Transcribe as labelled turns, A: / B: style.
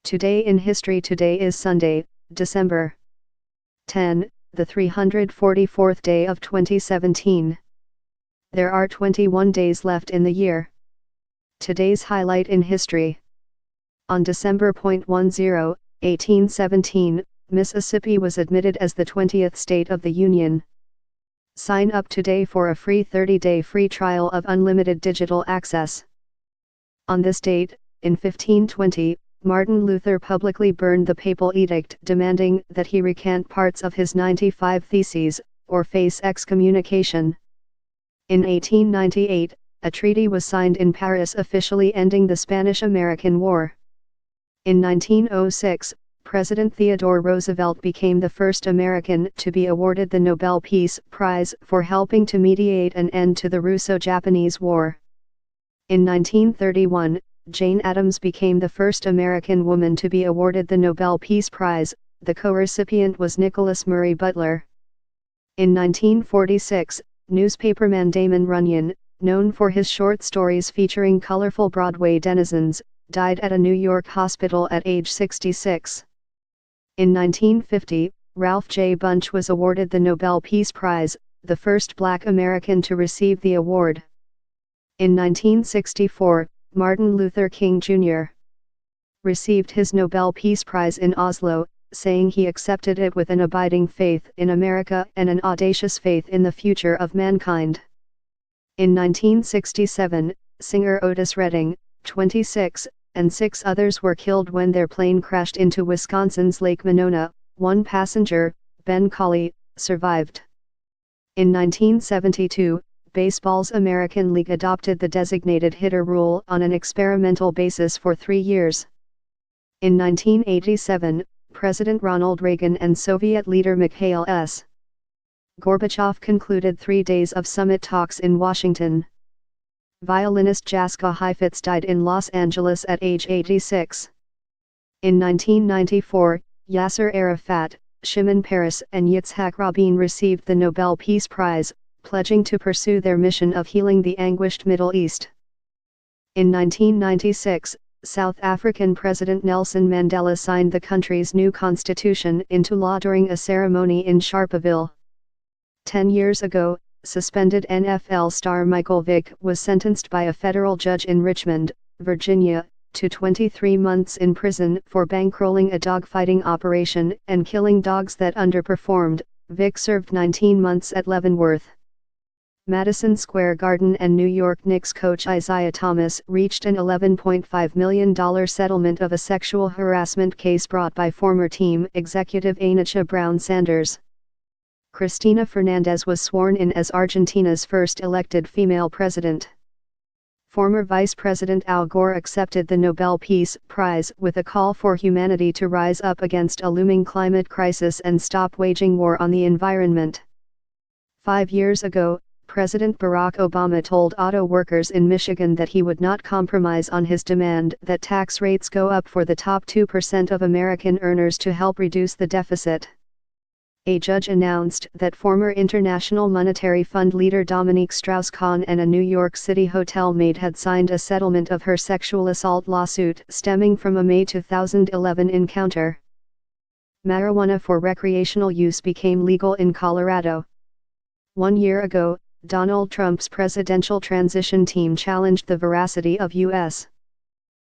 A: Today in history. Today is Sunday, December 10, the 344th day of 2017. There are 21 days left in the year. Today's highlight in history. On December 10, 1817, Mississippi was admitted as the 20th state of the Union. Sign up today for a free 30-day free trial of unlimited digital access. On this date, in 1520, Martin Luther publicly burned the papal edict demanding that he recant parts of his 95 Theses, or face excommunication. In 1898, a treaty was signed in Paris officially ending the Spanish-American War. In 1906, President Theodore Roosevelt became the first American to be awarded the Nobel Peace Prize for helping to mediate an end to the Russo-Japanese War. In 1931, Jane Addams became the first American woman to be awarded the Nobel Peace Prize. The co-recipient was Nicholas Murray Butler. In 1946, newspaperman Damon Runyon, known for his short stories featuring colorful Broadway denizens, died at a New York hospital at age 66. In 1950, Ralph J. Bunche was awarded the Nobel Peace Prize, the first Black American to receive the award. In 1964, Martin Luther King Jr. received his Nobel Peace Prize in Oslo, saying he accepted it with an abiding faith in America and an audacious faith in the future of mankind. In 1967, singer Otis Redding, 26, and 6 others were killed when their plane crashed into Wisconsin's Lake Monona. One passenger, Ben Colley, survived. In 1972, baseball's American League adopted the designated hitter rule on an experimental basis for 3 years. In 1987, President Ronald Reagan and Soviet leader Mikhail S. Gorbachev concluded 3 days of summit talks in Washington. Violinist Jaska Heifetz died in Los Angeles at age 86. In 1994, Yasser Arafat, Shimon Peres and Yitzhak Rabin received the Nobel Peace Prize, pledging to pursue their mission of healing the anguished Middle East. In 1996, South African President Nelson Mandela signed the country's new constitution into law during a ceremony in Sharpeville. 10 years ago, suspended NFL star Michael Vick was sentenced by a federal judge in Richmond, Virginia, to 23 months in prison for bankrolling a dogfighting operation and killing dogs that underperformed. Vick served 19 months at Leavenworth, Madison Square Garden, and New York Knicks coach Isaiah Thomas reached an $11.5 million settlement of a sexual harassment case brought by former team executive Anicha Brown Sanders. Cristina Fernandez was sworn in as Argentina's first elected female president. Former Vice President Al Gore accepted the Nobel Peace Prize with a call for humanity to rise up against a looming climate crisis and stop waging war on the environment. 5 years ago, President Barack Obama told auto workers in Michigan that he would not compromise on his demand that tax rates go up for the top 2% of American earners to help reduce the deficit. A judge announced that former International Monetary Fund leader Dominique Strauss-Kahn and a New York City hotel maid had signed a settlement of her sexual assault lawsuit stemming from a May 2011 encounter. Marijuana for recreational use became legal in Colorado. 1 year ago, Donald Trump's presidential transition team challenged the veracity of U.S.